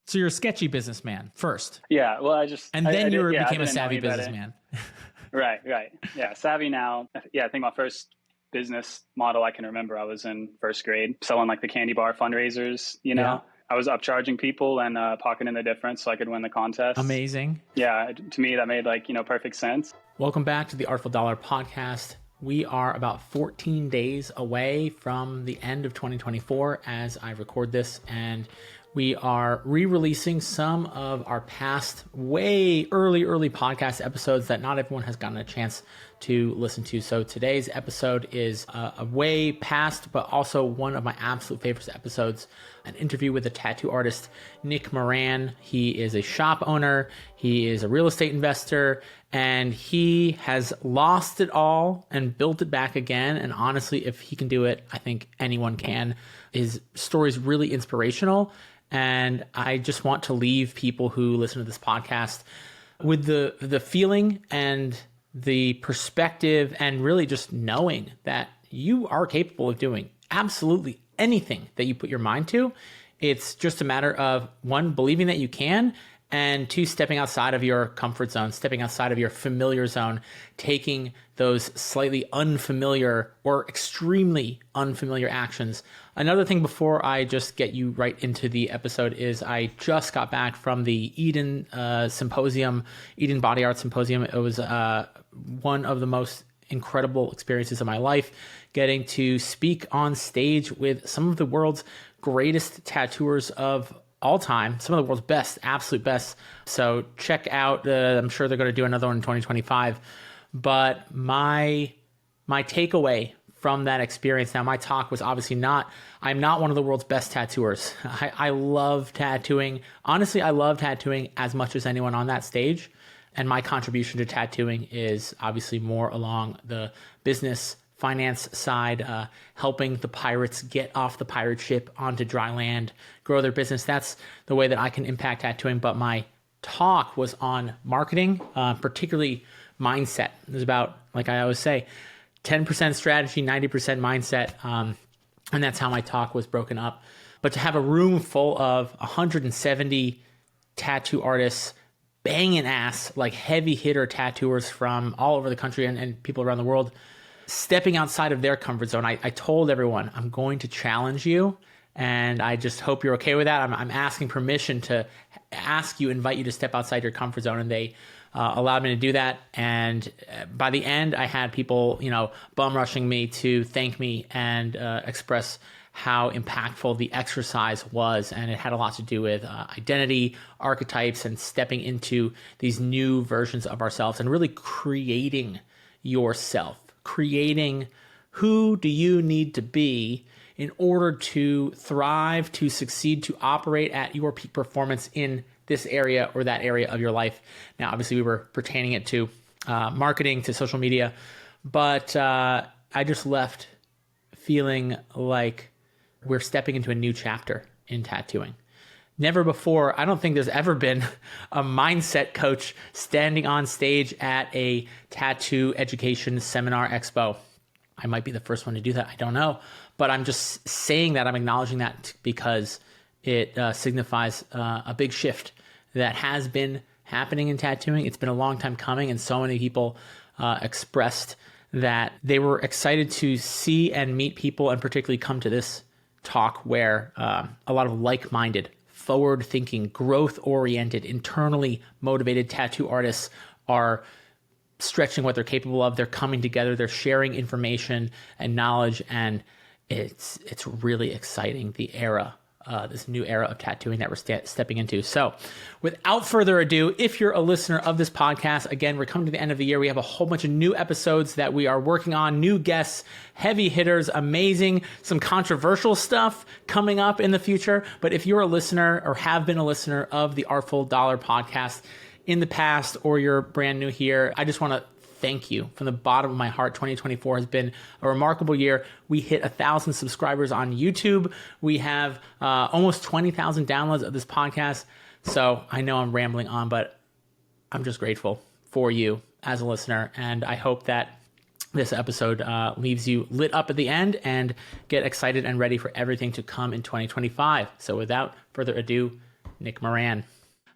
So you're a sketchy businessman first. Yeah. Well, then you became a didn't know savvy any better. businessman. Right. Yeah. Savvy now. Yeah. I think my first business model I can remember, I was in first grade selling like the candy bar fundraisers, Yeah. I was upcharging people and pocketing the difference so I could win the contest. Amazing. Yeah. To me, that made perfect sense. Welcome back to the Artful Dollar podcast. We are about 14 days away from the end of 2024 as I record this, and we are re-releasing some of our past way early podcast episodes that not everyone has gotten a chance to listen to. So today's episode is a way past, but also one of my absolute favorite episodes, an interview with the tattoo artist, Nick Moran. He is a shop owner. He is a real estate investor, and he has lost it all and built it back again. And honestly, if he can do it, I think anyone can. His story is really inspirational. And I just want to leave people who listen to this podcast with the feeling and the perspective and really just knowing that you are capable of doing absolutely anything that you put your mind to. It's just a matter of, one, believing that you can, and two, stepping outside of your comfort zone, stepping outside of your familiar zone, taking those slightly unfamiliar or extremely unfamiliar actions. Another thing before I just get you right into the episode is I just got back from the Eden Symposium, Eden Body Art Symposium. It was one of the most incredible experiences of my life, getting to speak on stage with some of the world's greatest tattooers of all time, some of the world's best, absolute best. So check out, I'm sure they're going to do another one in 2025. But my takeaway from that experience, now my talk was obviously I'm not one of the world's best tattooers. I love tattooing. Honestly, I love tattooing as much as anyone on that stage. And my contribution to tattooing is obviously more along the business finance side, helping the pirates get off the pirate ship onto dry land, grow their business. That's the way that I can impact tattooing. But my talk was on marketing, particularly mindset. It was about, like I always say, 10% strategy, 90% mindset. And that's how my talk was broken up. But to have a room full of 170 tattoo artists, banging ass, like heavy hitter tattooers from all over the country and people around the world, stepping outside of their comfort zone. I told everyone, I'm going to challenge you, and I just hope you're okay with that. I'm asking permission to invite you to step outside your comfort zone, and they allowed me to do that. And by the end, I had people, bum rushing me to thank me and express how impactful the exercise was. And it had a lot to do with identity, archetypes, and stepping into these new versions of ourselves and really creating yourself. Creating who do you need to be in order to thrive, to succeed, to operate at your peak performance in this area or that area of your life. Now, obviously, we were pertaining it to marketing, to social media, but I just left feeling like we're stepping into a new chapter in tattooing. Never before, I don't think there's ever been a mindset coach standing on stage at a tattoo education seminar expo. I might be the first one to do that. I don't know. But I'm just saying that, I'm acknowledging that because it signifies a big shift that has been happening in tattooing. It's been a long time coming, and so many people expressed that they were excited to see and meet people, and particularly come to this talk where a lot of like-minded, forward-thinking, growth-oriented, internally motivated tattoo artists are stretching what they're capable of. They're coming together. They're sharing information and knowledge, and it's really exciting, the era, this new era of tattooing that we're stepping into. So without further ado, if you're a listener of this podcast, again, we're coming to the end of the year. We have a whole bunch of new episodes that we are working on, new guests, heavy hitters, amazing, some controversial stuff coming up in the future. But if you're a listener or have been a listener of the Artful Dollar podcast in the past, or you're brand new here, I just want to thank you from the bottom of my heart. 2024 has been a remarkable year. We hit 1,000 subscribers on YouTube. We have almost 20,000 downloads of this podcast. So I know I'm rambling on, but I'm just grateful for you as a listener. And I hope that this episode leaves you lit up at the end and get excited and ready for everything to come in 2025. So without further ado, Nick Moran.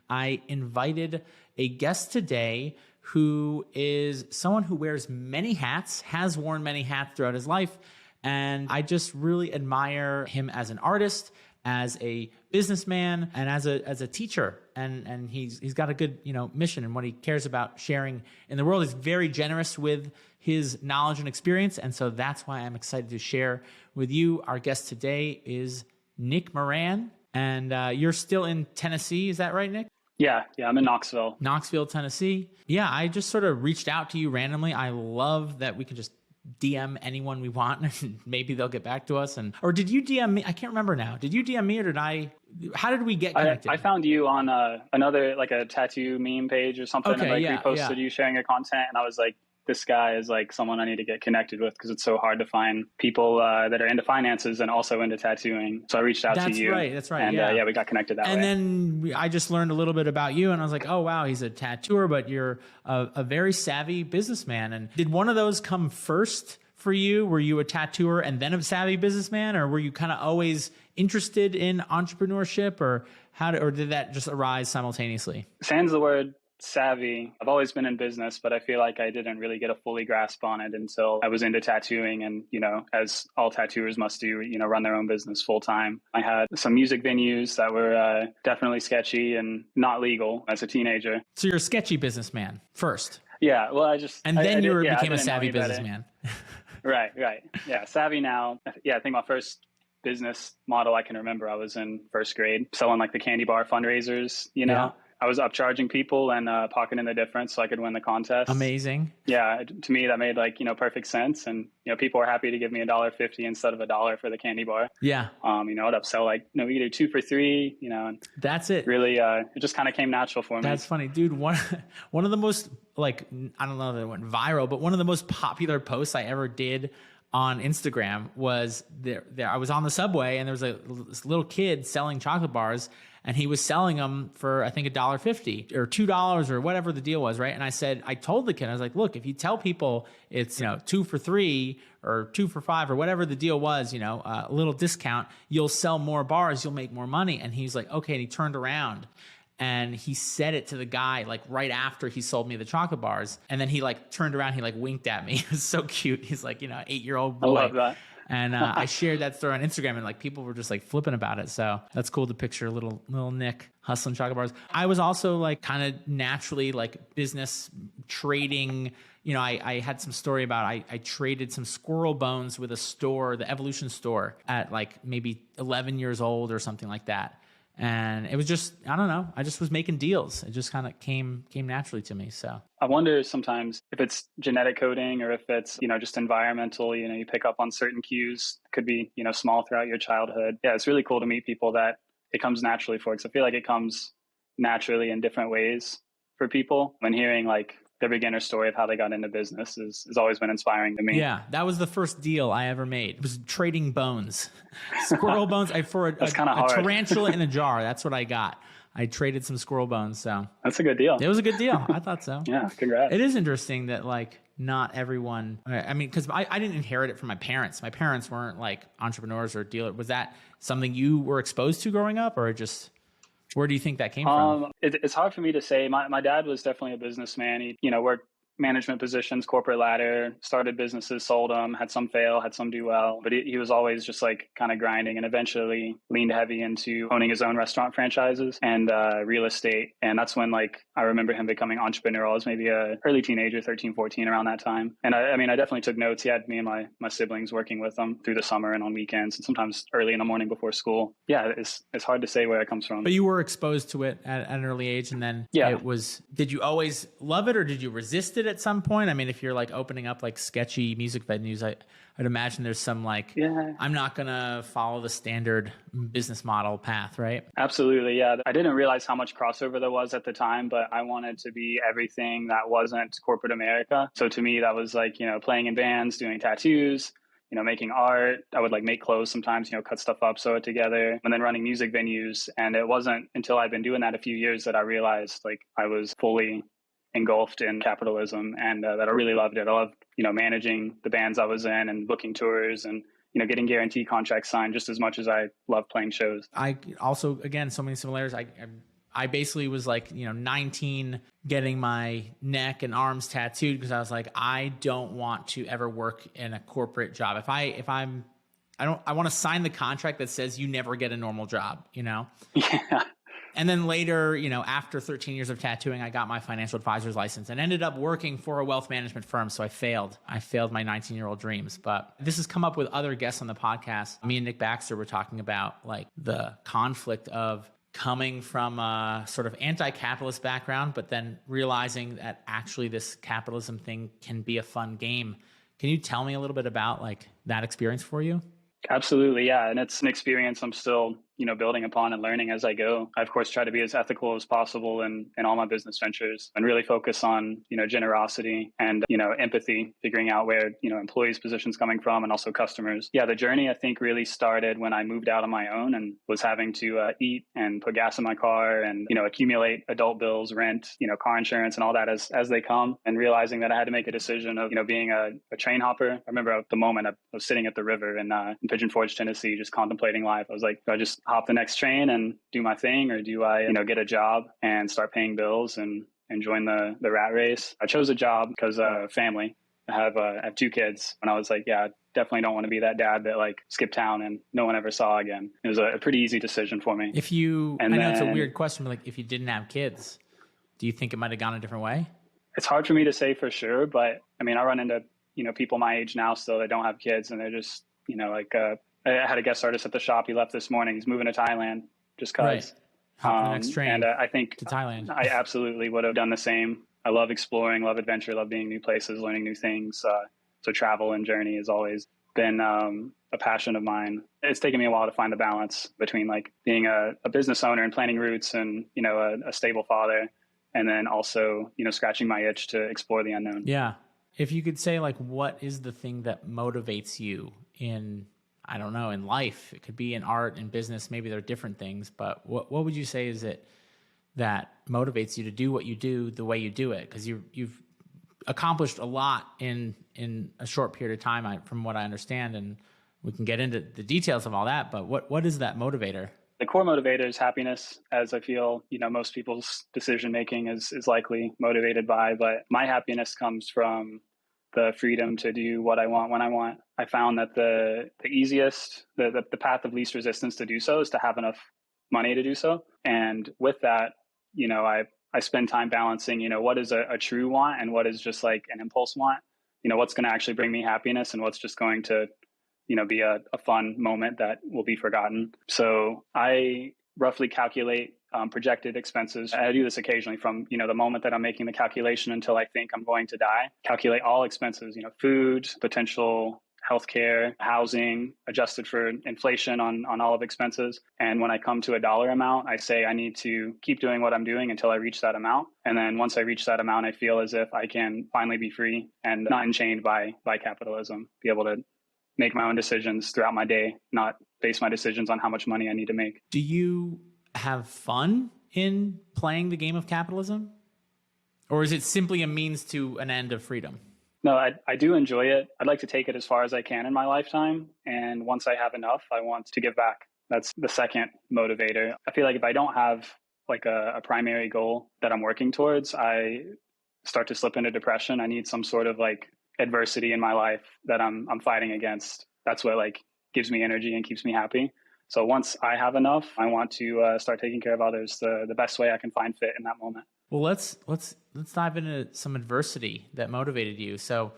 I invited a guest today who is someone who wears many hats, has worn many hats throughout his life. And I just really admire him as an artist, as a businessman, and as a teacher. And he's got a good, mission and what he cares about sharing in the world. He's very generous with his knowledge and experience. And so that's why I'm excited to share with you. Our guest today is Nick Moran. And you're still in Tennessee, is that right, Nick? Yeah, I'm in Knoxville, Tennessee. Yeah, I just sort of reached out to you randomly. I love that we can just DM anyone we want and maybe they'll get back to us. Or did you DM me? I can't remember now. Did you DM me or how did we get connected? I found you on another, like a tattoo meme page or something. Okay, and reposted you sharing your content. And I was like, this guy is like someone I need to get connected with because it's so hard to find people that are into finances and also into tattooing. So I reached out to you. That's right. And we got connected that way. And then I just learned a little bit about you and I was like, oh, wow, he's a tattooer, but you're a very savvy businessman. And did one of those come first for you? Were you a tattooer and then a savvy businessman, or were you kind of always interested in entrepreneurship, or or did that just arise simultaneously? Sans the word savvy, I've always been in business, but I feel like I didn't really get a fully grasp on it until I was into tattooing and, as all tattooers must do, run their own business full time. I had some music venues that were definitely sketchy and not legal as a teenager. So you're a sketchy businessman first. Yeah. Well, then you became a savvy businessman. Right. Yeah. Savvy now. Yeah. I think my first business model I can remember, I was in first grade selling like the candy bar fundraisers, Yeah. I was upcharging people and pocketing the difference so I could win the contest. Amazing. Yeah, to me that made perfect sense, and people were happy to give me $1.50 instead of $1 for the candy bar. Yeah. I'd upsell either 2 for $3, and that's it. Really, it just kind of came natural for me. That's funny, dude. One of the most I don't know that it went viral, but one of the most popular posts I ever did on Instagram was there. I was on the subway and there was this little kid selling chocolate bars. And he was selling them for, I think, $1.50 or $2 or whatever the deal was, right? And I told the kid, I was like, look, if you tell people it's 2 for $3 or 2 for $5 or whatever the deal was, a little discount, you'll sell more bars, you'll make more money. And he's like, okay. And he turned around and he said it to the guy right after he sold me the chocolate bars. And then he turned around, he winked at me. It was so cute. He's like, 8-year-old boy. I love that. And I shared that story on Instagram, and people were just flipping about it. So that's cool to picture little Nick hustling chocolate bars. I was also kind of naturally business trading. I had some story about I traded some squirrel bones with a store, the Evolution store, at maybe 11 years old or something like that. And it was just, I don't know, I just was making deals. It just kind of came naturally to me. So I wonder sometimes if it's genetic coding or if it's, just environmental, you pick up on certain cues. It could be, small throughout your childhood. Yeah, it's really cool to meet people that it comes naturally for, because I feel like it comes naturally in different ways for people. When hearing their beginner story of how they got into business has always been inspiring to me. Yeah, that was the first deal I ever made. It was trading bones, squirrel bones. For a tarantula in a jar. That's what I got. I traded some squirrel bones. So that's a good deal. It was a good deal. I thought so. Yeah, congrats. It is interesting that not everyone. I mean, because I didn't inherit it from my parents. My parents weren't entrepreneurs or dealers. Was that something you were exposed to growing up, or just? Where do you think that came from? It's hard for me to say. My dad was definitely a businessman. He, worked management positions, corporate ladder, started businesses, sold them, had some fail, had some do well. But he was always just kind of grinding, and eventually leaned heavy into owning his own restaurant franchises and real estate. And that's when I remember him becoming entrepreneurial. I was maybe a early teenager, 13, 14, around that time. And I definitely took notes. He had me and my siblings working with him through the summer and on weekends, and sometimes early in the morning before school. Yeah, it's hard to say where it comes from. But you were exposed to it at an early age, and then it was. Did you always love it, or did you resist it at some point? I mean, if you're opening up sketchy music venues, I'd imagine there's some I'm not gonna follow the standard business model path, right? Absolutely, yeah. I didn't realize how much crossover there was at the time, but I wanted to be everything that wasn't corporate America. So to me, that was playing in bands, doing tattoos, making art. I would make clothes sometimes, cut stuff up, sew it together, and then running music venues. And it wasn't until I'd been doing that a few years that I realized I was fully engulfed in capitalism, and that I really loved it. I loved, managing the bands I was in and booking tours and getting guarantee contracts signed just as much as I love playing shows. I also, again, so many similarities. I basically was like, 19 getting my neck and arms tattooed because I was like, I don't want to ever work in a corporate job. I want to sign the contract that says you never get a normal job, Yeah. And then later, after 13 years of tattooing, I got my financial advisor's license and ended up working for a wealth management firm. So I failed my 19-year-old dreams. But this has come up with other guests on the podcast. Me and Nick Baxter were talking about like the conflict of coming from a sort of anti-capitalist background, but then realizing that actually this capitalism thing can be a fun game. Can you tell me a little bit about like that experience for you? Absolutely. Yeah. And it's an experience I'm still, building upon and learning as I go. I, of course, try to be as ethical as possible in all my business ventures and really focus on, generosity and, empathy, figuring out where, employees' positions coming from and also customers. Yeah. The journey, I think, really started when I moved out on my own and was having to eat and put gas in my car and, accumulate adult bills, rent, car insurance and all that as they come, and realizing that I had to make a decision of, being a train hopper. I remember at the moment I was sitting at the river in Pigeon Forge, Tennessee, just contemplating life. I was like, do I just hop the next train and do my thing, or do I, get a job and start paying bills and join the rat race? I chose a job because family. I have 2 kids, and I was like, yeah, I definitely don't want to be that dad that like skipped town and no one ever saw again. It was a pretty easy decision for me. I know it's a weird question, but like if you didn't have kids, do you think it might have gone a different way? It's hard for me to say for sure, but I mean, I run into people my age now still that don't have kids, and they're just I had a guest artist at the shop. He left this morning. He's moving to Thailand just because. Right. Hop the next train and I think to Thailand. I absolutely would have done the same. I love exploring, love adventure, love being new places, learning new things. So travel and journey has always been a passion of mine. It's taken me a while to find the balance between like being a business owner and planting roots and, a stable father, and then also, scratching my itch to explore the unknown. Yeah. If you could say like, what is the thing that motivates you in, I don't know, in life? It could be in art and business. Maybe they're different things, but what would you say is it that motivates you to do what you do the way you do it? Because you've accomplished a lot in a short period of time, from what I understand, and we can get into the details of all that. But what is that motivator? The core motivator is happiness, as I feel, most people's decision making is likely motivated by. But my happiness comes from the freedom to do what I want when I want. I found that the easiest, the path of least resistance to do so is to have enough money to do so. And with that, I spend time balancing, what is a true want and what is just like an impulse want. What's going to actually bring me happiness and what's just going to be a fun moment that will be forgotten. So I roughly calculate projected expenses. I do this occasionally from, the moment that I'm making the calculation until I think I'm going to die. Calculate all expenses, food, potential healthcare, housing, adjusted for inflation on all of expenses. And when I come to a dollar amount, I say I need to keep doing what I'm doing until I reach that amount. And then once I reach that amount, I feel as if I can finally be free and not enchained by capitalism, be able to make my own decisions throughout my day, not base my decisions on how much money I need to make. Do you have fun in playing the game of capitalism? Or is it simply a means to an end of freedom? No, I do enjoy it. I'd like to take it as far as I can in my lifetime. And once I have enough, I want to give back. That's the second motivator. I feel like if I don't have like a primary goal that I'm working towards, I start to slip into depression. I need some sort of like adversity in my life that I'm fighting against. That's what like gives me energy and keeps me happy. So once I have enough, I want to start taking care of others the best way I can find fit in that moment. Well, let's dive into some adversity that motivated you. So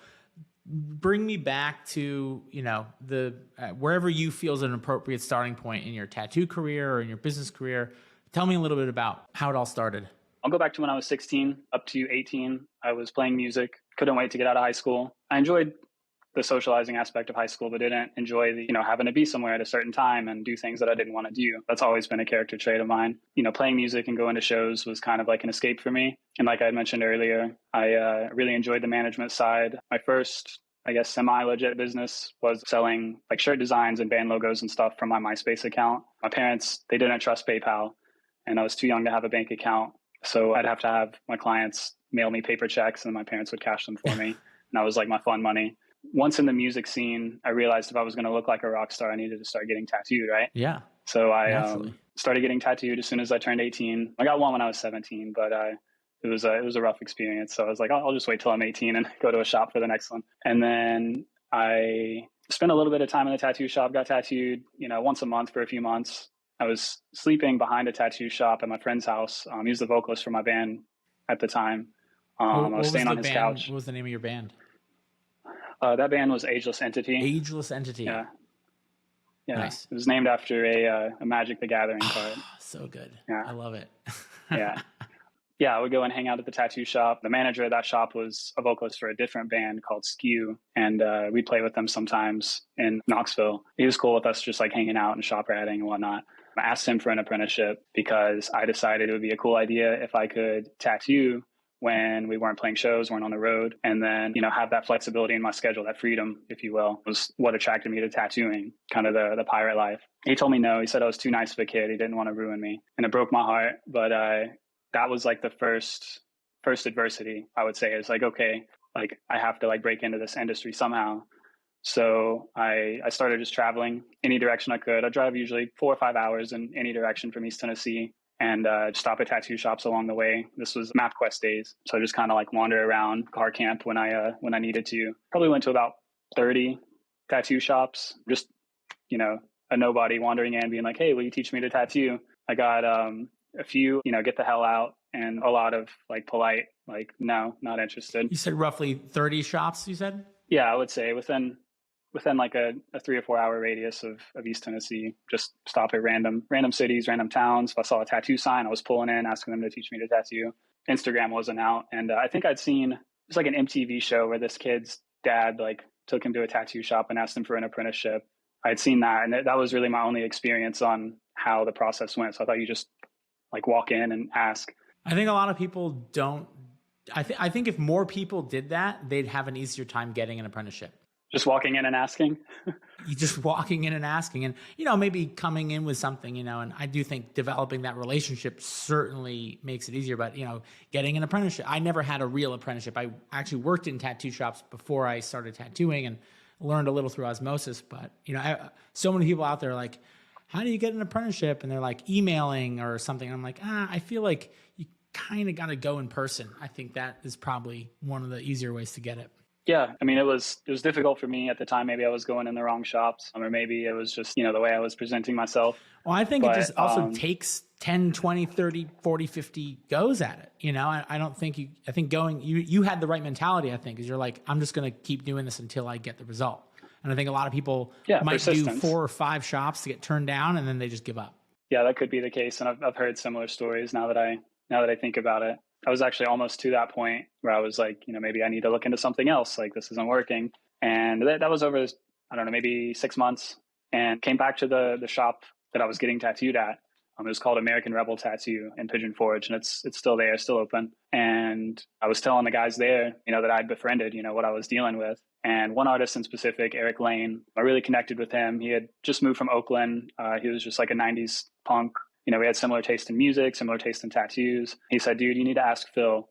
bring me back to, the wherever you feel is an appropriate starting point in your tattoo career or in your business career. Tell me a little bit about how it all started. I'll go back to when I was 16 up to 18. I was playing music. Couldn't wait to get out of high school. I enjoyed the socializing aspect of high school, but didn't enjoy the, having to be somewhere at a certain time and do things that I didn't want to do. That's always been a character trait of mine. Playing music and going to shows was kind of like an escape for me. And like I mentioned earlier, I really enjoyed the management side. My first, semi-legit business was selling like shirt designs and band logos and stuff from my MySpace account. My parents, they didn't trust PayPal, and I was too young to have a bank account. So I'd have to have my clients mail me paper checks and my parents would cash them for me. And that was like my fun money. once in the music scene, I realized if I was going to look like a rock star, I needed to start getting tattooed, right? Yeah. So I Naturally. started getting tattooed as soon as I turned 18. I got one when I was 17, but it was a rough experience. So I was like, I'll just wait till I'm 18 and go to a shop for the next one. And then I spent a little bit of time in the tattoo shop, got tattooed, once a month for a few months. I was sleeping behind a tattoo shop at my friend's house. He was the vocalist for my band at the time. I was staying on his couch. What was the name of your band? That band was Ageless Entity. Ageless Entity. Yeah. Yeah. Nice. It was named after a Magic the Gathering card. So good. Yeah. I love it. Yeah. Yeah, I would go and hang out at the tattoo shop. The manager of that shop was a vocalist for a different band called Skew, and we'd play with them sometimes in Knoxville. He was cool with us just like hanging out and shop ratting and whatnot. I asked him for an apprenticeship because I decided it would be a cool idea if I could tattoo when we weren't playing shows, weren't on the road, and then, have that flexibility in my schedule, that freedom, if you will, was what attracted me to tattooing, kind of the pirate life. He told me no. He said I was too nice of a kid. He didn't want to ruin me. And it broke my heart, but that was like the first adversity, I would say. It's like, okay, like I have to like break into this industry somehow. So I started just traveling any direction I could. I drive usually 4 or 5 hours in any direction from East Tennessee, and stop at tattoo shops along the way. This was MapQuest days. So I just kind of like wander around, car camp when I needed to. Probably went to about 30 tattoo shops, just, a nobody wandering in being like, hey, will you teach me to tattoo? I got a few, get the hell out, and a lot of like polite, like, no, not interested. You said roughly 30 shops, you said? Yeah, I would say within like a 3 or 4 hour radius of East Tennessee, just stop at random cities, random towns. If I saw a tattoo sign, I was pulling in, asking them to teach me to tattoo. Instagram wasn't out. And I think I'd seen, it was like an MTV show where this kid's dad like took him to a tattoo shop and asked him for an apprenticeship. I'd seen that. And that was really my only experience on how the process went. So I thought you just like walk in and ask. I think a lot of people don't. I think if more people did that, they'd have an easier time getting an apprenticeship. Just walking in and asking? You just walking in and asking, and, maybe coming in with something, and I do think developing that relationship certainly makes it easier, but, getting an apprenticeship. I never had a real apprenticeship. I actually worked in tattoo shops before I started tattooing and learned a little through osmosis, but, so many people out there are like, how do you get an apprenticeship? And they're like emailing or something. I'm like, I feel like you kind of got to go in person. I think that is probably one of the easier ways to get it. Yeah. I mean, it was difficult for me at the time. Maybe I was going in the wrong shops, or maybe it was just, the way I was presenting myself. Well, I think it just also takes 10, 20, 30, 40, 50 goes at it. I don't think I think you had the right mentality, I think, is you're like, I'm just going to keep doing this until I get the result. And I think a lot I people might do 4 or 5 shops to get turned down, and then they just give up. Yeah, that could be the case. And I've heard similar stories now that I think about it. I was actually almost to that point where I was like, maybe I need to look into something else. Like, this isn't working. And that was over, I don't know, maybe 6 months, and came back to the shop that I was getting tattooed at. It was called American Rebel Tattoo in Pigeon Forge, and it's still there, still open. And I was telling the guys there, that I'd befriended, what I was dealing with. And one artist in specific, Eric Lane, I really connected with him. He had just moved from Oakland. He was just like a 90s punk. We had similar taste in music, similar taste in tattoos. He said, dude, you need to ask Phil.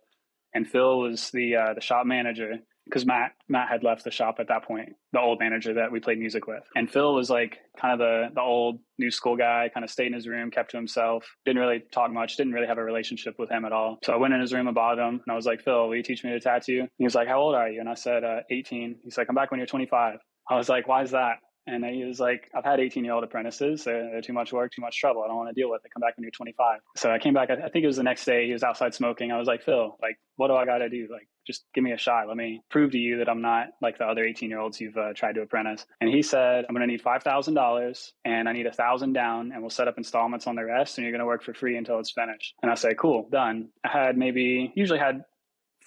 And Phil was the shop manager, because Matt had left the shop at that point, the old manager that we played music with. And Phil was like kind of the old new school guy, kind of stayed in his room, kept to himself, didn't really talk much, didn't really have a relationship with him at all. So I went in his room and bothered him, and I was like, Phil, will you teach me to tattoo? He was like, how old are you? And I said, 18. He's like, I'm back when you're 25. I was like, why is that? And he was like, I've had 18-year-old apprentices. They're too much work, too much trouble. I don't want to deal with it. Come back when you're 25. So I came back. I think it was the next day. He was outside smoking. I was like, Phil, like, what do I got to do? Like, just give me a shot. Let me prove to you that I'm not like the other 18-year-olds you've tried to apprentice. And he said, I'm going to need $5,000 and I need $1,000 down, and we'll set up installments on the rest, and you're going to work for free until it's finished. And I said, cool, done. I had usually had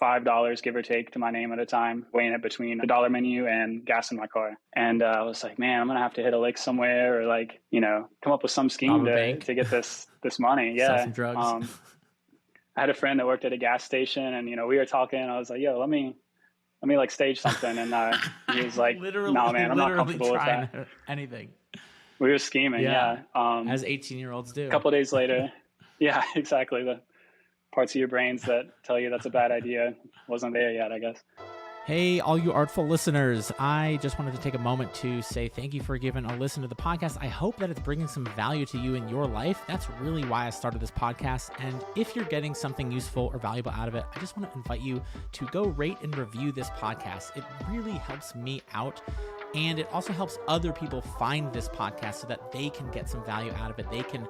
$5, give or take, to my name at a time, weighing it between the dollar menu and gas in my car. And I was like, man, I'm going to have to hit a lick somewhere, or like, come up with some scheme to get this money. Yeah. Sell some drugs. I had a friend that worked at a gas station, and, we were talking, and I was like, yo, let me like stage something. And he was like, no, man, I'm not comfortable with that. Anything. We were scheming. Yeah. As 18-year-olds do. A couple of days later. Yeah, exactly. The parts of your brains that tell you that's a bad idea wasn't there yet, I guess. Hey, all you Artful listeners. I just wanted to take a moment to say thank you for giving a listen to the podcast. I hope that it's bringing some value to you in your life. That's really why I started this podcast. And if you're getting something useful or valuable out of it, I just want to invite you to go rate and review this podcast. It really helps me out. And it also helps other people find this podcast so that they can get some value out of it. They can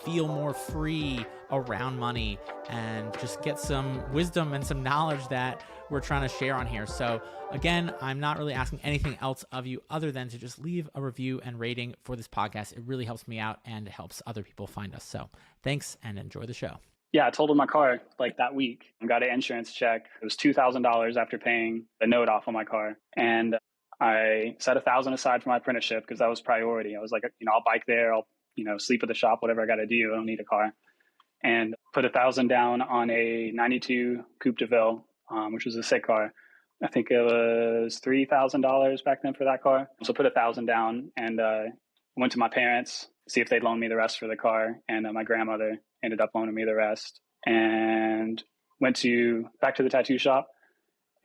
feel more free around money and just get some wisdom and some knowledge that we're trying to share on here. So again, I'm not really asking anything else of you other than to just leave a review and rating for this podcast. It really helps me out and it helps other people find us. So thanks and enjoy the show. Yeah, I totaled my car like that week. I got an insurance check. It was $2,000 after paying the note off on my car. And I set $1,000 aside for my apprenticeship because that was priority. I was like, I'll bike there. I'll, sleep at the shop, whatever I got to do. I don't need a car. And put $1,000 down on a 92 Coupe de Ville, which was a sick car. I think it was $3,000 back then for that car. So put $1,000 down and went to my parents, see if they'd loan me the rest for the car. And my grandmother ended up loaning me the rest. And went back to the tattoo shop.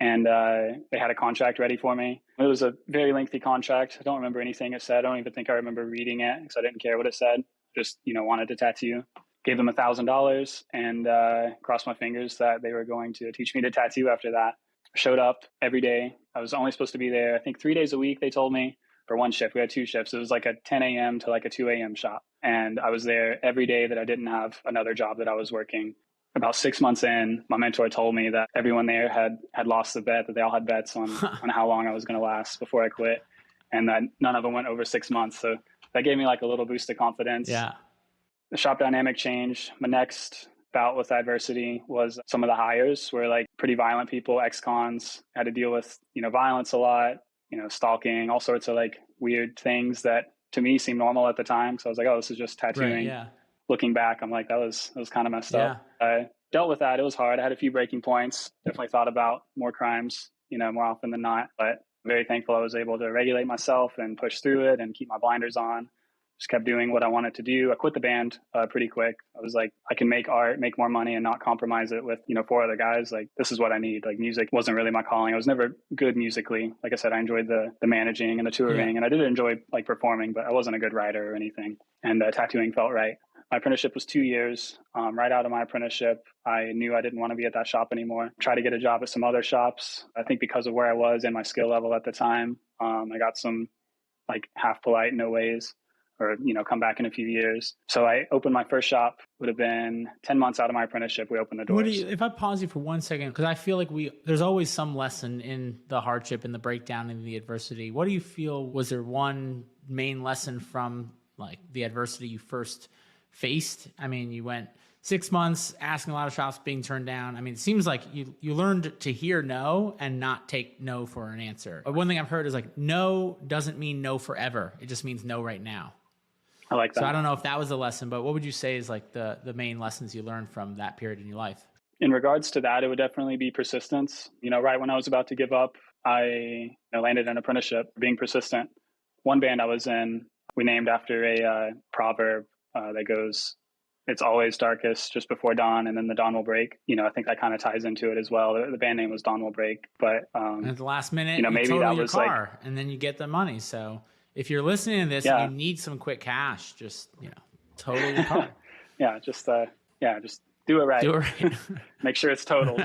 And they had a contract ready for me. It was a very lengthy contract. I don't remember anything it said. I don't even think I remember reading it because I didn't care what it said. Just, wanted to tattoo. Gave them $1,000 and crossed my fingers that they were going to teach me to tattoo after that. Showed up every day. I was only supposed to be there, I think 3 days a week, they told me, for one shift. We had 2 shifts. It was like a 10 a.m. to like a 2 a.m. shop. And I was there every day that I didn't have another job that I was working. About 6 months in, my mentor told me that everyone there had lost the bet, that they all had bets on how long I was going to last before I quit, and that none of them went over 6 months. So that gave me like a little boost of confidence. Yeah. The shop dynamic changed. My next bout with adversity was some of the hires were like pretty violent people, ex-cons, had to deal with, violence a lot, stalking, all sorts of like weird things that to me seemed normal at the time. So I was like, oh, this is just tattooing. Right, yeah. Looking back, I'm like, that was kind of messed up. I dealt with that. It was hard. I had a few breaking points. Definitely thought about more crimes, more often than not. But very thankful I was able to regulate myself and push through it and keep my blinders on. Just kept doing what I wanted to do. I quit the band pretty quick. I was like, I can make art, make more money, and not compromise it with 4 other guys. Like, this is what I need. Like, music wasn't really my calling. I was never good musically. Like I said, I enjoyed the managing and the touring, and I did enjoy like performing, but I wasn't a good writer or anything. And tattooing felt right. My apprenticeship was 2 years. Right out of my apprenticeship, I knew I didn't want to be at that shop anymore. Tried to get a job at some other shops. I think because of where I was and my skill level at the time, I got some like half polite no ways, or, come back in a few years. So I opened my first shop, would have been 10 months out of my apprenticeship. We opened the doors. If I pause you for 1 second, because I feel like there's always some lesson in the hardship and the breakdown and the adversity. What do you feel, was there one main lesson from like the adversity you first faced? I mean, you went 6 months asking a lot of shops, being turned down. I mean, it seems like you learned to hear no and not take no for an answer. One thing I've heard is like, no doesn't mean no forever. It just means no right now. I like that. So I don't know if that was a lesson, but what would you say is like the main lessons you learned from that period in your life? In regards to that, it would definitely be persistence. Right when I was about to give up, I landed an apprenticeship, being persistent. One band I was in, we named after a proverb that goes, it's always darkest just before dawn, and then the dawn will break. I think that kind of ties into it as well. The band name was Dawn Will Break, but at the last minute, maybe total that your was car, like, and then you get the money. So if you're listening to this and you need some quick cash, just total your car. just do it right. Do it right. Make sure it's totaled.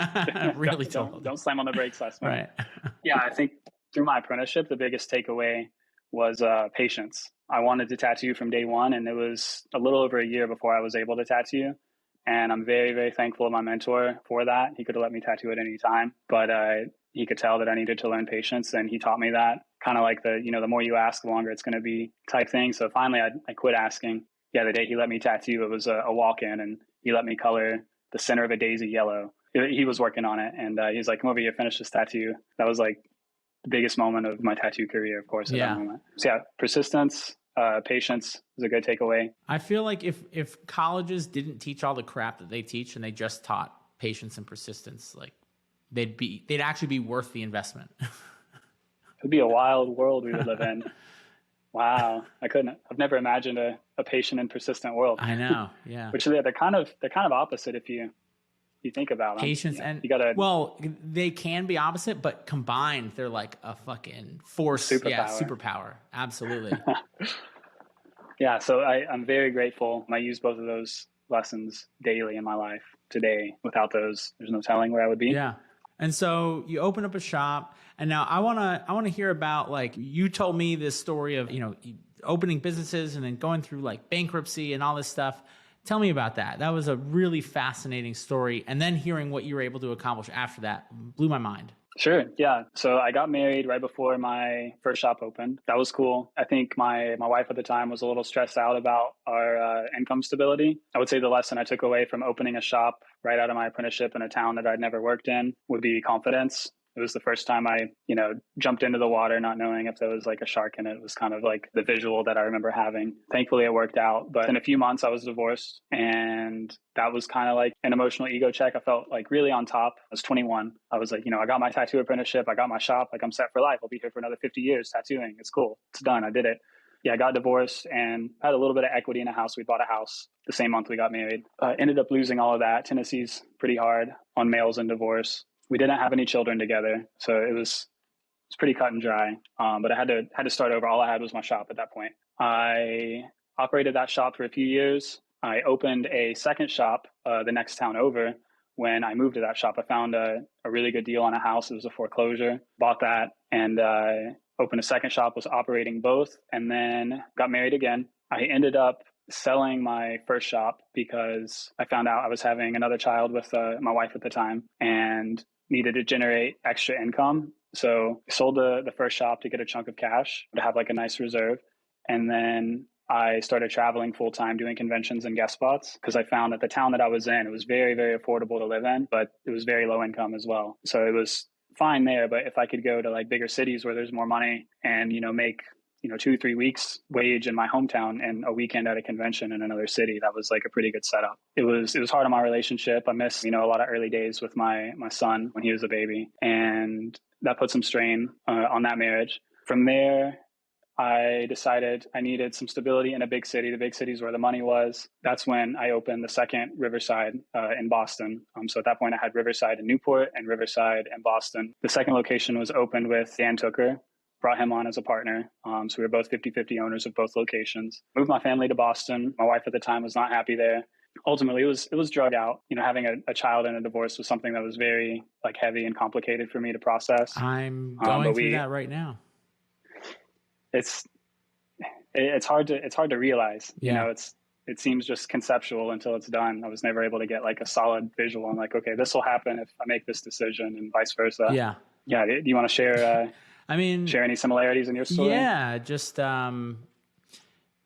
Really totaled. Don't slam on the brakes last minute. Right. Yeah, I think through my apprenticeship, the biggest takeaway was patience. I wanted to tattoo from day one, and it was a little over a year before I was able to tattoo. And I'm very, very thankful to my mentor for that. He could have let me tattoo at any time, but he could tell that I needed to learn patience, and he taught me that. Kind of like the more you ask, the longer it's going to be type thing. So finally, I quit asking. Yeah, the day he let me tattoo, it was a walk-in, and he let me color the center of a daisy yellow. He was working on it, and he's like, come over here, finish this tattoo. That was like the biggest moment of my tattoo career, of course, at that moment. So yeah, persistence, patience is a good takeaway. I feel like if colleges didn't teach all the crap that they teach and they just taught patience and persistence, like they'd actually be worth the investment. It would be a wild world we would live in. Wow. I've never imagined a patient and persistent world. I know. Yeah. Which they're kind of opposite if you you think about them. Patience and you gotta well, they can be opposite, but combined, they're like a fucking force. superpower. Yeah, superpower. Absolutely. Yeah, so I'm very grateful. I use both of those lessons daily in my life today. Without those, there's no telling where I would be. Yeah. And so you open up a shop, and now I want to hear about, like, you told me this story of, opening businesses and then going through like bankruptcy and all this stuff. Tell me about that. That was a really fascinating story. And then hearing what you were able to accomplish after that blew my mind. Sure. Yeah. So I got married right before my first shop opened. That was cool. I think my wife at the time was a little stressed out about our income stability. I would say the lesson I took away from opening a shop right out of my apprenticeship in a town that I'd never worked in would be confidence. It was the first time I, jumped into the water not knowing if there was like a shark in it. It was kind of like the visual that I remember having. Thankfully, it worked out. But in a few months, I was divorced. And that was kind of like an emotional ego check. I felt like really on top. I was 21. I was like, I got my tattoo apprenticeship. I got my shop. Like, I'm set for life. I'll be here for another 50 years tattooing. It's cool. It's done. I did it. Yeah, I got divorced and had a little bit of equity in a house. We bought a house the same month we got married. Ended up losing all of that. Tennessee's pretty hard on males in divorce. We didn't have any children together, so it was pretty cut and dry. But I had to start over. All I had was my shop at that point. I operated that shop for a few years. I opened a second shop the next town over. When I moved to that shop, I found a really good deal on a house. It was a foreclosure. Bought that and opened a second shop. Was operating both, and then got married again. I ended up selling my first shop because I found out I was having another child with my wife at the time and needed to generate extra income. So I sold the first shop to get a chunk of cash to have like a nice reserve. And then I started traveling full time doing conventions and guest spots because I found that the town that I was in, it was very, very affordable to live in, but it was very low income as well. So it was fine there. But if I could go to like bigger cities where there's more money and, make 2-3 weeks wage in my hometown and a weekend at a convention in another city, that was like a pretty good setup. It was hard on my relationship. I missed, a lot of early days with my son when he was a baby, and that put some strain on that marriage. From there, I decided I needed some stability in a big city. The big cities where the money was. That's when I opened the second Riverside in Boston. So at that point, I had Riverside in Newport and Riverside in Boston. The second location was opened with Dan Tooker. Brought him on as a partner. So we were both 50-50 owners of both locations. Moved my family to Boston. My wife at the time was not happy there. Ultimately, it was drug out. Having a child and a divorce was something that was very like heavy and complicated for me to process. I'm going through that right now. It's hard to realize. Yeah. It seems just conceptual until it's done. I was never able to get like a solid visual on like, okay, this will happen if I make this decision and vice versa. Yeah. Yeah. Do you want to share? Share any similarities in your story? Yeah, just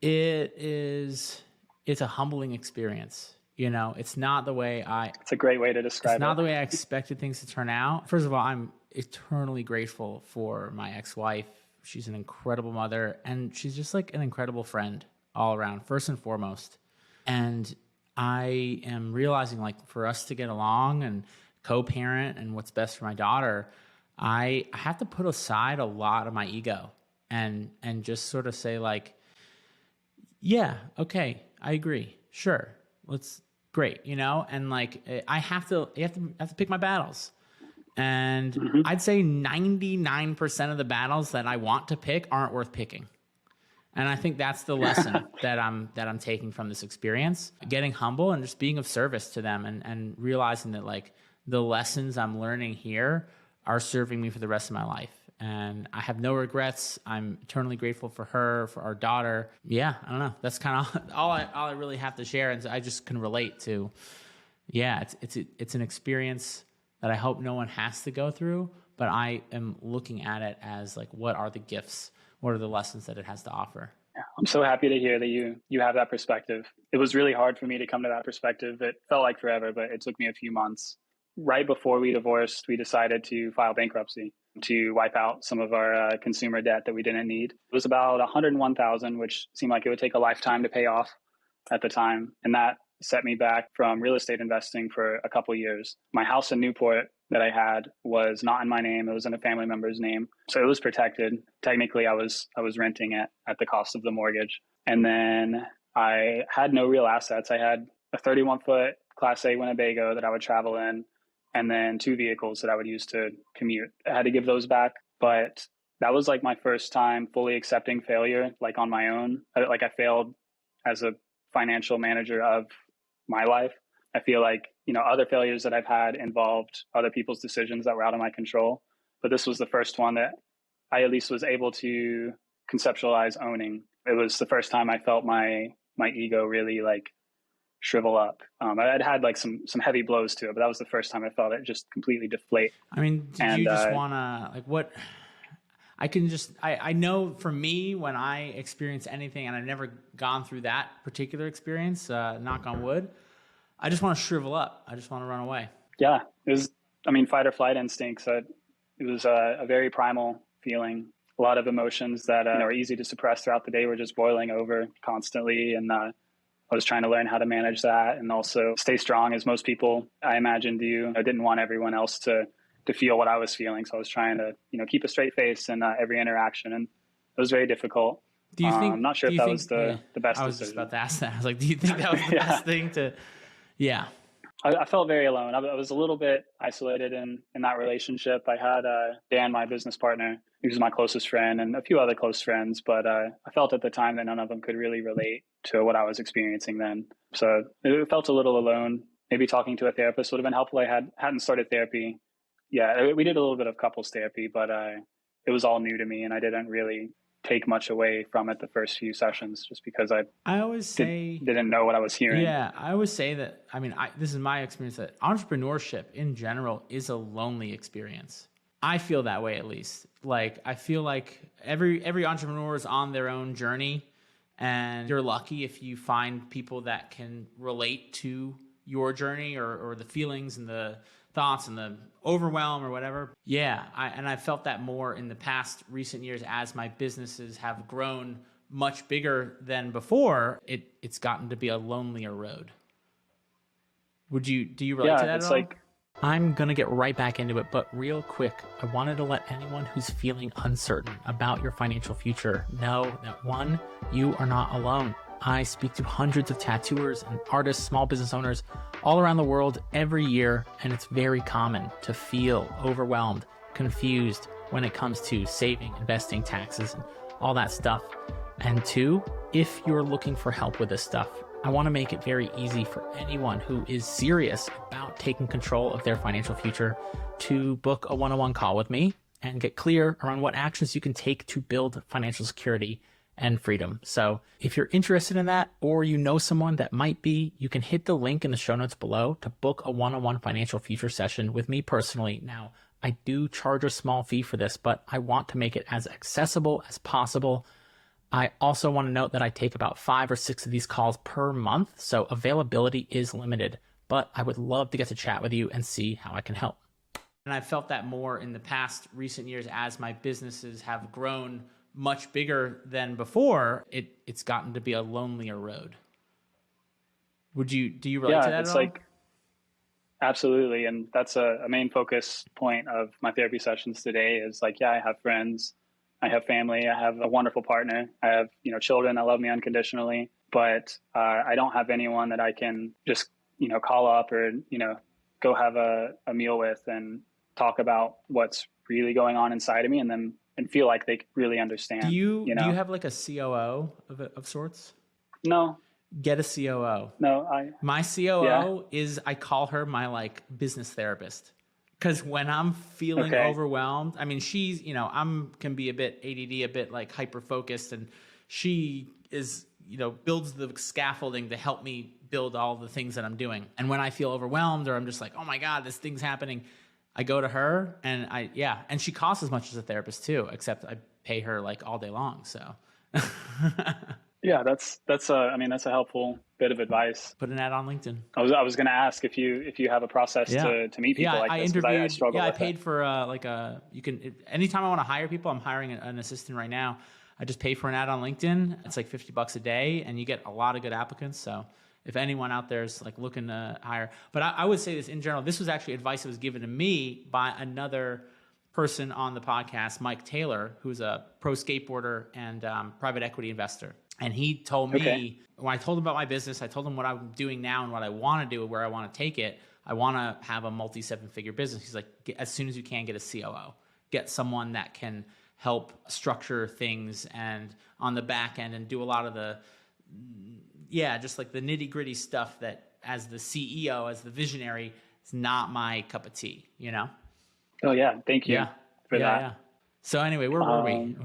it's a humbling experience. It's not the way It's a great way to describe it. It's not the way I expected things to turn out. First of all, I'm eternally grateful for my ex-wife. She's an incredible mother, and she's just like an incredible friend all around, first and foremost. And I am realizing, like, for us to get along and co-parent and what's best for my daughter, I have to put aside a lot of my ego and just sort of say like, yeah, okay, I agree. Sure. Great. And like, you have to pick my battles. And I'd say 99% of the battles that I want to pick aren't worth picking. And I think that's the lesson that I'm taking from this experience, getting humble and just being of service to them and realizing that like the lessons I'm learning here are serving me for the rest of my life. And I have no regrets. I'm eternally grateful for her, for our daughter. Yeah, I don't know. That's kind of all I really have to share. And I just can relate to, yeah, it's an experience that I hope no one has to go through, but I am looking at it as like, what are the gifts? What are the lessons that it has to offer? Yeah, I'm so happy to hear that you have that perspective. It was really hard for me to come to that perspective. It felt like forever, but it took me a few months. Right before we divorced, we decided to file bankruptcy to wipe out some of our consumer debt that we didn't need. It was about $101,000, which seemed like it would take a lifetime to pay off at the time. And that set me back from real estate investing for a couple of years. My house in Newport that I had was not in my name. It was in a family member's name. So it was protected. Technically, I was renting it at the cost of the mortgage. And then I had no real assets. I had a 31-foot Class A Winnebago that I would travel in, and then 2 vehicles that I would use to commute. I had to give those back, but that was like my first time fully accepting failure, like on my own. Like I failed as a financial manager of my life. I feel like, other failures that I've had involved other people's decisions that were out of my control. But this was the first one that I at least was able to conceptualize owning. It was the first time I felt my ego really like shrivel up. I'd had like some heavy blows to it, but that was the first time I felt it just completely deflate. I mean, did you just want to, like, what? I know for me, when I experience anything, and I've never gone through that particular experience, knock on wood, I just want to shrivel up. I just want to run away. Yeah, it was, fight or flight instincts. It was a very primal feeling. A lot of emotions that are easy to suppress throughout the day were just boiling over constantly. And I was trying to learn how to manage that and also stay strong, as most people, I imagine, do. I didn't want everyone else to feel what I was feeling. So I was trying to, keep a straight face in every interaction. And it was very difficult. Do you think, I'm not sure if that was the best decision. I was just about to ask that. I was like, do you think that was the best thing to... Yeah. I felt very alone. I was a little bit isolated in that relationship. I had Dan, my business partner, he was my closest friend, and a few other close friends, but I felt at the time that none of them could really relate to what I was experiencing then. So it felt a little alone. Maybe talking to a therapist would have been helpful. I hadn't started therapy. Yeah, we did a little bit of couples therapy, but it was all new to me, and I didn't really take much away from it the first few sessions, just because I always say didn't know what I was hearing. Yeah, I always say that. This is my experience, that entrepreneurship in general is a lonely experience. I feel that way, at least. Like, I feel like every entrepreneur is on their own journey, and you're lucky if you find people that can relate to your journey or the feelings and the thoughts and the overwhelm or whatever. Yeah, I felt that more in the past recent years as my businesses have grown much bigger than before. It's gotten to be a lonelier road. Do you relate to that at all? I'm going to get right back into it, but real quick, I wanted to let anyone who's feeling uncertain about your financial future know that, one, you are not alone. I speak to hundreds of tattooers and artists, small business owners all around the world every year, and it's very common to feel overwhelmed, confused when it comes to saving, investing, taxes, and all that stuff. And two, if you're looking for help with this stuff, I want to make it very easy for anyone who is serious about taking control of their financial future to book a one-on-one call with me and get clear around what actions you can take to build financial security and freedom. So if you're interested in that, or you know someone that might be, you can hit the link in the show notes below to book a one-on-one financial future session with me personally. Now, I do charge a small fee for this, but I want to make it as accessible as possible. I also want to note that I take about 5 or 6 of these calls per month, so availability is limited, but I would love to get to chat with you and see how I can help. And I felt that more in the past recent years as my businesses have grown much bigger than before. It's gotten to be a lonelier road. Do you relate to that at all? Absolutely. And that's a main focus point of my therapy sessions today is I have friends, I have family, I have a wonderful partner, I have, children that love me unconditionally, but I don't have anyone that I can just, call up or, go have a meal with and talk about what's really going on inside of me and feel like they really understand. Do you have like a COO of sorts? No. Get a COO. No, my COO is, I call her my business therapist. Because when I'm feeling overwhelmed, she's, can be a bit ADD, a bit hyper focused, and she is, builds the scaffolding to help me build all the things that I'm doing. And when I feel overwhelmed or I'm just like, oh my God, this thing's happening, I go to her and and she costs as much as a therapist too, except I pay her all day long. So yeah, that's a helpful bit of advice. Put an ad on LinkedIn. I was going to ask if you have a process to meet people like this. I interviewed. I struggle with I paid for anytime I want to hire people, I'm hiring an assistant right now. I just pay for an ad on LinkedIn. It's $50 a day, and you get a lot of good applicants. So if anyone out there is looking to hire, but I would say this in general, this was actually advice that was given to me by another person on the podcast, Mike Taylor, who's a pro skateboarder and private equity investor. And he told me, Okay. when I told him about my business, I told him what I'm doing now and what I want to do, where I want to take it. I want to have a multi 7-figure business. He's like, as soon as you can, get a COO, get someone that can help structure things and on the back end and do a lot of the, just like the nitty gritty stuff that as the CEO, as the visionary, it's not my cup of tea, you know? Oh yeah. Thank you for that. Yeah. So anyway, where were we?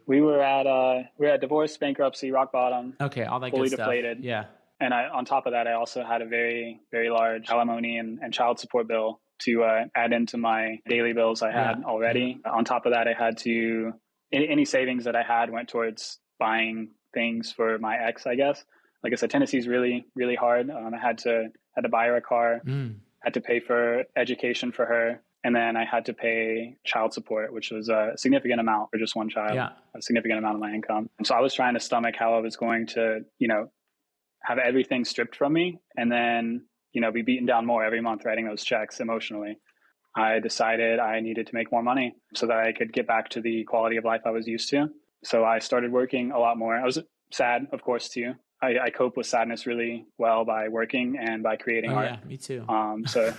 We were at divorce, bankruptcy, rock bottom. Okay. All that fully good stuff. deflated. Yeah. And on top of that, I also had a very, very large alimony and child support bill to add into my daily bills I had already. Yeah. On top of that, I had to, any savings that I had went towards buying things for my ex, I guess. Like I said, Tennessee's really, really hard. I had to buy her a car, had to pay for education for her. And then I had to pay child support, which was a significant amount for just one child, a significant amount of my income. And so I was trying to stomach how I was going to, have everything stripped from me and then, be beaten down more every month writing those checks emotionally. I decided I needed to make more money so that I could get back to the quality of life I was used to. So I started working a lot more. I was sad, of course, too. I cope with sadness really well by working and by creating art. Yeah, me too. So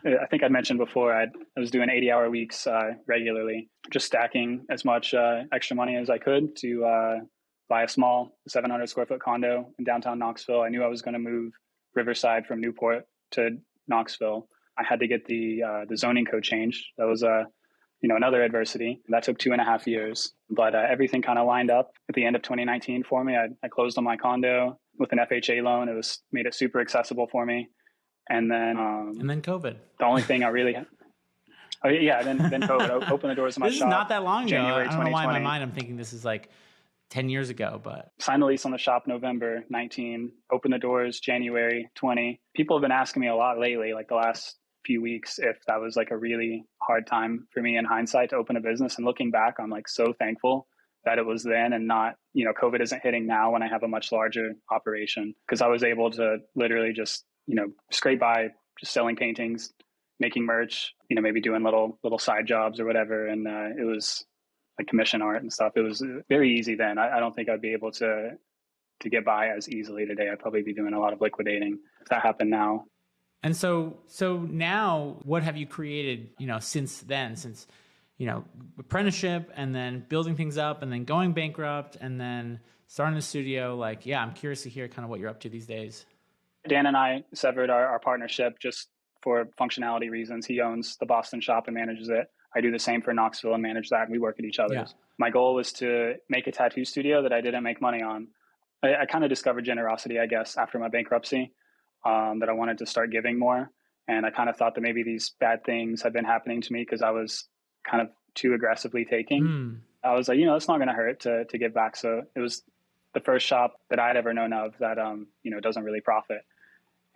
I think I mentioned before, I was doing 80-hour weeks regularly, just stacking as much extra money as I could to buy a small 700 square foot condo in downtown Knoxville. I knew I was going to move Riverside from Newport to Knoxville. I had to get the zoning code changed. That was another adversity. That took 2.5 years, but everything kind of lined up at the end of 2019 for me. I closed on my condo with an FHA loan. It made it super accessible for me. And then COVID. The only thing I really then COVID opened the doors of my shop. This is not that long ago. January I don't know why in my 2020. mind I'm thinking this is like 10 years ago, but signed the lease on the shop November 19, opened the doors January 20. People have been asking me a lot lately, like the last few weeks, if that was like a really hard time for me in hindsight to open a business. And looking back, I'm like so thankful that it was then and not, COVID isn't hitting now when I have a much larger operation, because I was able to literally just, scrape by just selling paintings, making merch, maybe doing little side jobs or whatever. And it was like commission art and stuff. It was very easy then. I don't think I'd be able to get by as easily today. I'd probably be doing a lot of liquidating if that happened now. And so now what have you created, since then, since, apprenticeship and then building things up and then going bankrupt and then starting the studio? I'm curious to hear kind of what you're up to these days. Dan and I severed our partnership just for functionality reasons. He owns the Boston shop and manages it. I do the same for Knoxville and manage that. And we work at each other's. Yeah. My goal was to make a tattoo studio that I didn't make money on. I kind of discovered generosity, I guess, after my bankruptcy, that I wanted to start giving more. And I kind of thought that maybe these bad things had been happening to me because I was kind of too aggressively taking. I was like, it's not going to hurt to give back. So it was the first shop that I'd ever known of that, doesn't really profit.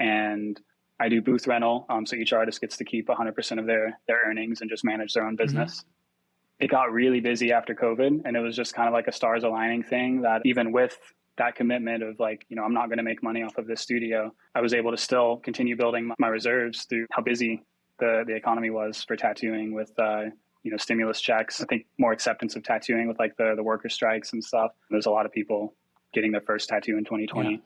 And I do booth rental. So each artist gets to keep 100% of their earnings and just manage their own business. It got really busy after COVID, and it was just kind of like a stars aligning thing that even with that commitment of like, I'm not going to make money off of this studio, I was able to still continue building my reserves through how busy the economy was for tattooing with, stimulus checks. I think more acceptance of tattooing with like the worker strikes and stuff. There's a lot of people getting their first tattoo in 2020. Yeah.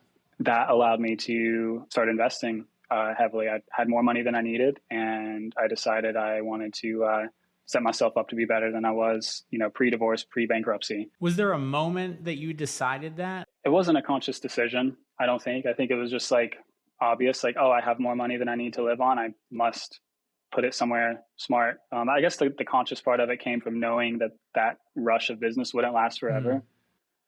That allowed me to start investing heavily. I had more money than I needed, and I decided I wanted to set myself up to be better than I was, pre-divorce, pre-bankruptcy. Was there a moment that you decided that? It wasn't a conscious decision, I don't think. I think it was just like obvious, like, I have more money than I need to live on. I must put it somewhere smart. I guess the conscious part of it came from knowing that rush of business wouldn't last forever.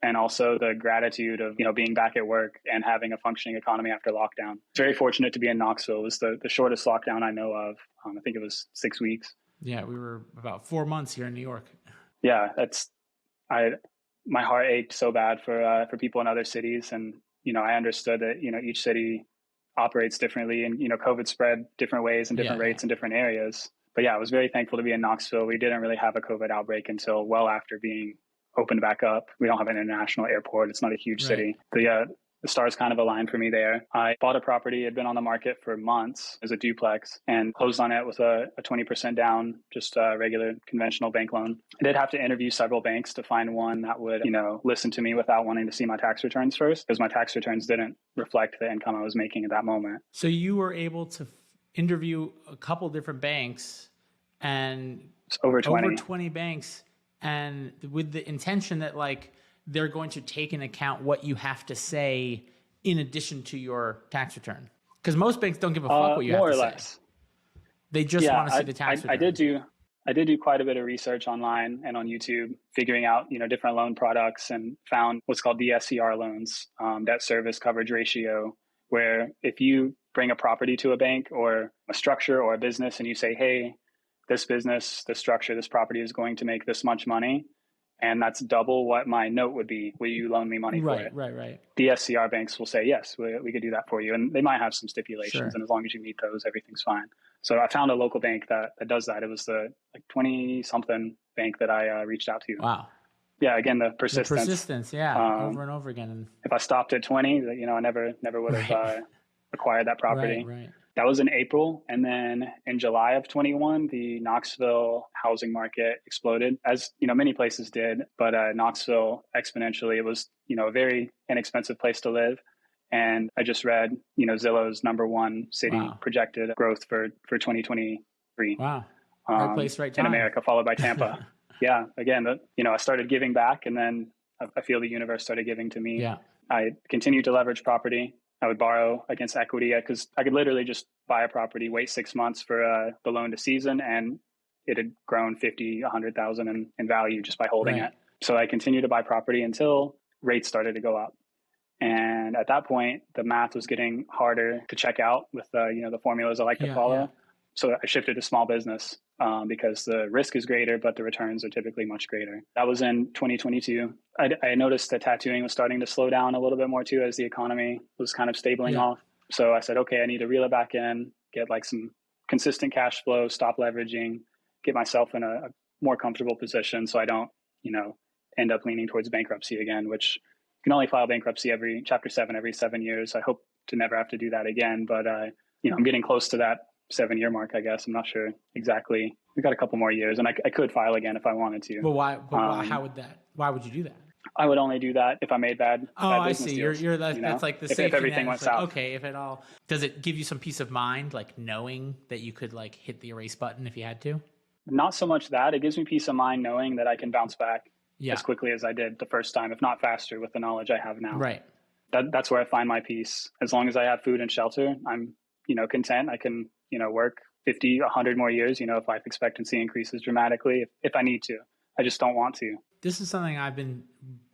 And also the gratitude of, being back at work and having a functioning economy after lockdown. Very fortunate to be in Knoxville. It was the shortest lockdown I know of. I think it was 6 weeks. Yeah, we were about 4 months here in New York. Yeah, my heart ached so bad for people in other cities. And, I understood that, each city operates differently and, COVID spread different ways and different rates in different areas. But yeah, I was very thankful to be in Knoxville. We didn't really have a COVID outbreak until well after being opened back up. We don't have an international airport. It's not a huge city. The the stars kind of aligned for me there. I bought a property. It had been on the market for months as a duplex and closed on it with a 20% down, just a regular conventional bank loan. I did have to interview several banks to find one that would, listen to me without wanting to see my tax returns first, because my tax returns didn't reflect the income I was making at that moment. So you were able to interview a couple different banks and it's over 20 banks, and with the intention that like they're going to take into account what you have to say in addition to your tax return. Because most banks don't give a fuck what you have to say. More or less. They just want to see the tax return. I did do quite a bit of research online and on YouTube, figuring out, different loan products, and found what's called DSCR loans, debt service coverage ratio, where if you bring a property to a bank or a structure or a business and you say, hey, this business, this structure, this property is going to make this much money, and that's double what my note would be, will you loan me money for it? Right. DSCR banks will say, yes, we could do that for you. And they might have some stipulations. Sure. And as long as you meet those, everything's fine. So I found a local bank that does that. It was the 20-something bank that I reached out to. Wow. Yeah, again, the persistence. Over and over again. If I stopped at 20, I never would have acquired that property. Right. That was in April. And then in July of 21, the Knoxville housing market exploded, as many places did. But Knoxville exponentially, it was a very inexpensive place to live. And I just read Zillow's #1 city projected growth for 2023. Wow, right place, right time in America, followed by Tampa. Yeah, again, I started giving back, and then I feel the universe started giving to me. Yeah, I continued to leverage property. I would borrow against equity because I could literally just buy a property, wait 6 months for the loan to season, and it had grown 50, 100,000 in value just by holding it. So I continued to buy property until rates started to go up. And at that point, the math was getting harder to check out with the formulas I like to follow. Yeah. So I shifted to small business because the risk is greater, but the returns are typically much greater. That was in 2022. I noticed that tattooing was starting to slow down a little bit more too as the economy was kind of stabling off. So I said, okay, I need to reel it back in, get like some consistent cash flow, stop leveraging, get myself in a more comfortable position so I don't, end up leaning towards bankruptcy again, which you can only file bankruptcy Chapter 7 every 7 years. I hope to never have to do that again, but I'm getting close to that 7-year mark, I guess. I'm not sure exactly. We've got a couple more years, and I could file again if I wanted to. Well, why? How would that? Why would you do that? I would only do that if I made bad. Oh, bad I see. Deals, That's like the safety if everything went south. Okay, if it all. Does it give you some peace of mind, like knowing that you could like hit the erase button if you had to? Not so much that. It gives me peace of mind knowing that I can bounce back as quickly as I did the first time, if not faster, with the knowledge I have now. Right. That's where I find my peace. As long as I have food and shelter, I'm content. I can work 50, 100 more years, if life expectancy increases dramatically, if I need to. I just don't want to. This is something I've been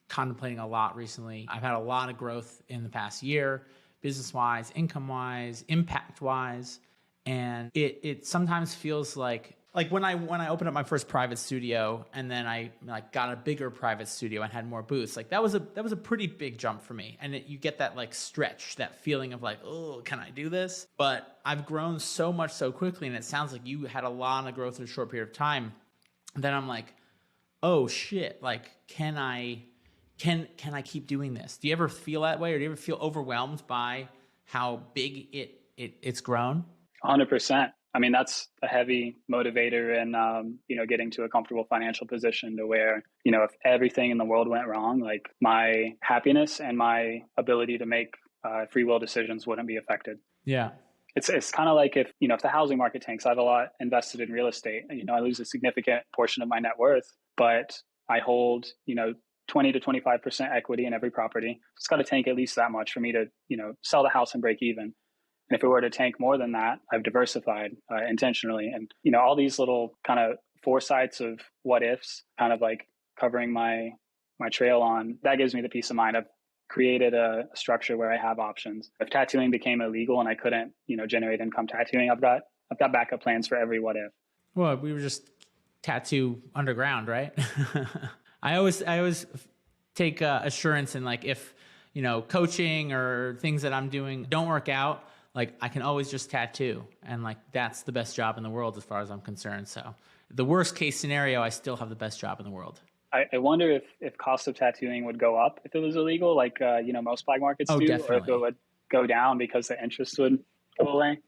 contemplating a lot recently. I've had a lot of growth in the past year, business-wise, income-wise, impact-wise, and it sometimes feels like when I opened up my first private studio, and then I got a bigger private studio and had more booths, that was a pretty big jump for me. And you get that stretch, that feeling of oh, can I do this? But I've grown so much so quickly, and it sounds like you had a lot of growth in a short period of time. And then I'm like, oh shit, can I keep doing this? Do you ever feel that way, or do you ever feel overwhelmed by how big it's grown? 100%. I mean, that's a heavy motivator in, getting to a comfortable financial position to where, if everything in the world went wrong, my happiness and my ability to make free will decisions wouldn't be affected. Yeah. It's kind of like if the housing market tanks, I have a lot invested in real estate. I lose a significant portion of my net worth, but I hold, 20 to 25% equity in every property. It's got to tank at least that much for me to, sell the house and break even. And if it were to tank more than that, I've diversified intentionally. And, all these little kind of foresights of what ifs, kind of covering my trail on, that gives me the peace of mind. I've created a structure where I have options. If tattooing became illegal and I couldn't, generate income tattooing, I've got backup plans for every what if. Well, we were just tattoo underground, right? I always take assurance in if, coaching or things that I'm doing don't work out, I can always just tattoo, and that's the best job in the world as far as I'm concerned. So the worst case scenario, I still have the best job in the world. I wonder if cost of tattooing would go up if it was illegal, like, most black markets Oh, do, or if it definitely. would go down because the interest would go away.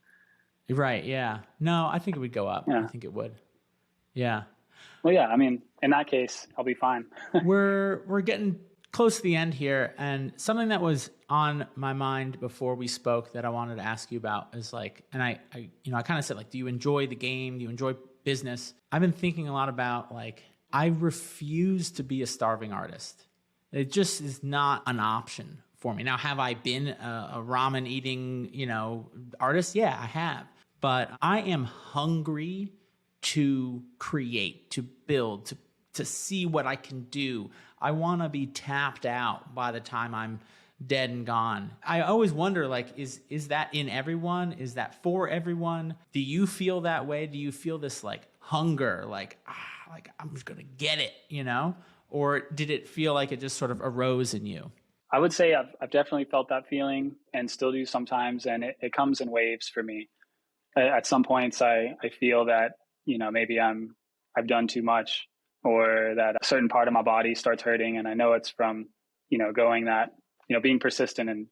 Right. Yeah. No, I think it would go up. I Yeah. think it would. Yeah. Well, yeah, I mean, in that case, I'll be fine. We're getting close to the end here, and something that was on my mind before we spoke that I wanted to ask you about is like, and I kind of said like, do you enjoy the game? Do you enjoy business? I've been thinking a lot about like, I refuse to be a starving artist. It just is not an option for me. Now, have I been a ramen eating, artist? Yeah, I have. But I am hungry to create, to build, to see what I can do. I want to be tapped out by the time I'm dead and gone. I always wonder, like, is that in everyone? Is that for everyone? Do you feel that way? Do you feel this like hunger, like I'm just gonna get it, Or did it feel like it just sort of arose in you? I would say I've definitely felt that feeling and still do sometimes, and it comes in waves for me. At some points, I feel that maybe I've done too much, or that a certain part of my body starts hurting, and I know it's from going that being persistent and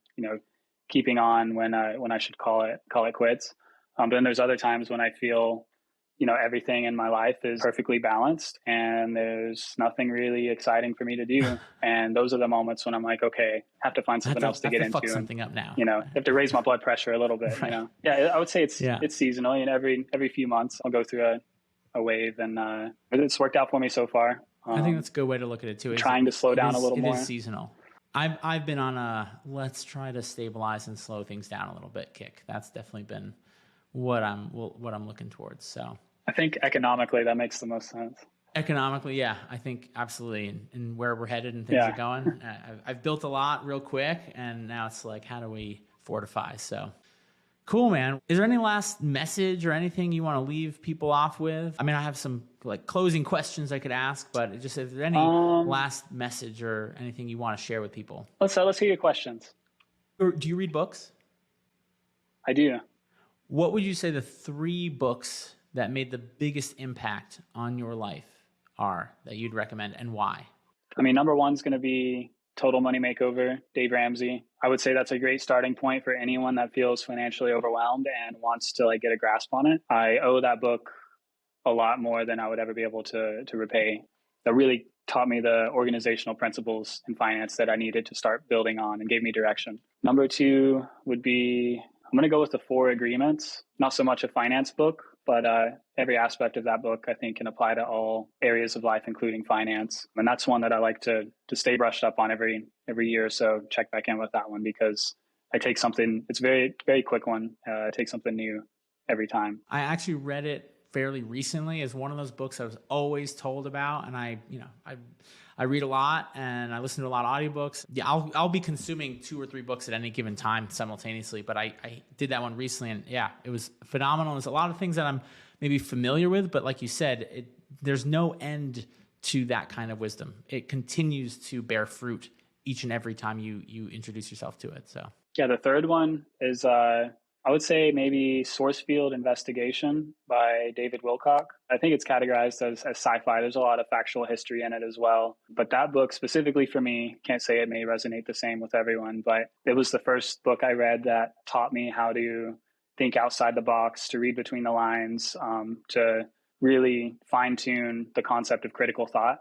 keeping on when I should call it quits. But then there's other times when I feel everything in my life is perfectly balanced and there's nothing really exciting for me to do. And those are the moments when I'm like, okay, I have to find something else to get into. Fuck something up now. Have to raise my blood pressure a little bit. Right. Yeah, I would say it's seasonal. And every few months I'll go through a wave, and it's worked out for me so far. I think that's a good way to look at it too. Trying to slow down a little more. It is seasonal. I've been on a let's try to stabilize and slow things down a little bit kick. That's definitely been what I'm looking towards. So I think economically that makes the most sense. Economically, yeah, I think absolutely. And where we're headed and things are going, I've built a lot real quick, and now it's like, how do we fortify? So cool, man. Is there any last message or anything you want to leave people off with? I mean, I have some like closing questions I could ask, but just is there any last message or anything you want to share with people? Let's hear your questions. Or do you read books? I do. What would you say the 3 books that made the biggest impact on your life are that you'd recommend, and why? I mean, number 1 is going to be Total Money Makeover, Dave Ramsey. I would say that's a great starting point for anyone that feels financially overwhelmed and wants to like get a grasp on it. I owe that book a lot more than I would ever be able to repay. That really taught me the organizational principles in finance that I needed to start building on and gave me direction. Number 2 would be, I'm going to go with the 4 Agreements. Not so much a finance book, but every aspect of that book, I think, can apply to all areas of life, including finance. And that's one that I like to stay brushed up on every year or so. Check back in with that one because I take something, it's a very, very quick one. I take something new every time. I actually read it fairly recently as one of those books I was always told about. And I read a lot and I listen to a lot of audiobooks. Yeah, I'll be consuming 2 or 3 books at any given time simultaneously, but I did that one recently, and yeah, it was phenomenal. There's a lot of things that I'm maybe familiar with, but like you said, there's no end to that kind of wisdom. It continues to bear fruit each and every time you introduce yourself to it. So yeah, the 3rd one is I would say maybe Source Field Investigation by David Wilcock. I think it's categorized as sci-fi. There's a lot of factual history in it as well. But that book specifically for me, can't say it may resonate the same with everyone, but it was the first book I read that taught me how to think outside the box, to read between the lines, to really fine-tune the concept of critical thought.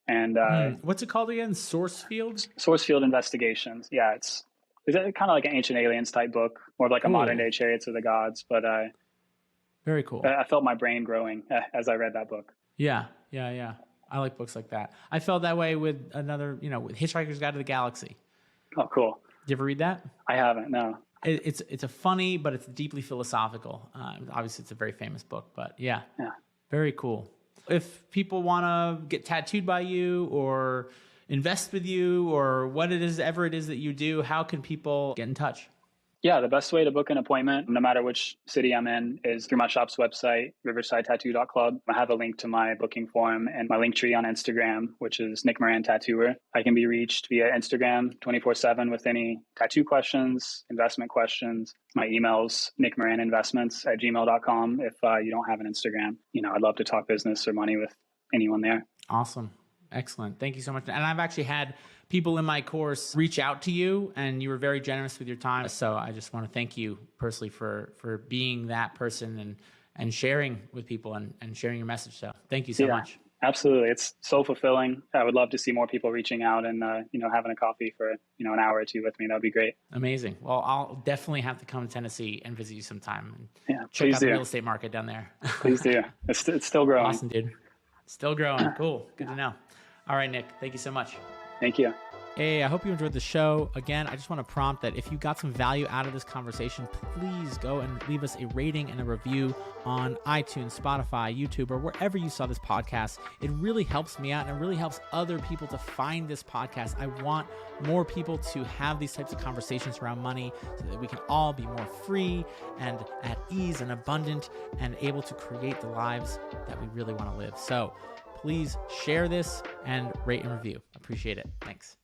And what's it called again? Source Field? Source Field Investigations. Yeah, it's kind of like an Ancient Aliens type book, more of like a modern day Chariots of the Gods. But very cool. I felt my brain growing as I read that book. Yeah. I like books like that. I felt that way with another, with Hitchhiker's Guide to the Galaxy. Oh, cool. Did you ever read that? I haven't, no. It's a funny, but it's deeply philosophical. Obviously, it's a very famous book, but yeah, very cool. If people want to get tattooed by you or invest with you or whatever it is that you do, how can people get in touch? Yeah, the best way to book an appointment, no matter which city I'm in, is through my shop's website, riversidetattoo.club. I have a link to my booking form and my link tree on Instagram, which is Nick Moran Tattooer. I can be reached via Instagram 24/7 with any tattoo questions, investment questions. My email's nickmoraninvestments@gmail.com if you don't have an Instagram. I'd love to talk business or money with anyone there. Awesome. Excellent. Thank you so much. And I've actually had people in my course reach out to you, and you were very generous with your time. So I just want to thank you personally for being that person and sharing with people and sharing your message. So thank you so much. Absolutely. It's so fulfilling. I would love to see more people reaching out and, having a coffee for, an hour or two with me. That'd be great. Amazing. Well, I'll definitely have to come to Tennessee and visit you sometime and check out the real estate market down there. Please do. It's still growing. Awesome, dude. Still growing. Cool. Good to know. All right, Nick, thank you so much. Thank you. Hey, I hope you enjoyed the show. Again, I just want to prompt that if you got some value out of this conversation, please go and leave us a rating and a review on iTunes, Spotify, YouTube, or wherever you saw this podcast. It really helps me out, and it really helps other people to find this podcast. I want more people to have these types of conversations around money so that we can all be more free and at ease and abundant and able to create the lives that we really want to live. So please share this and rate and review. Appreciate it. Thanks.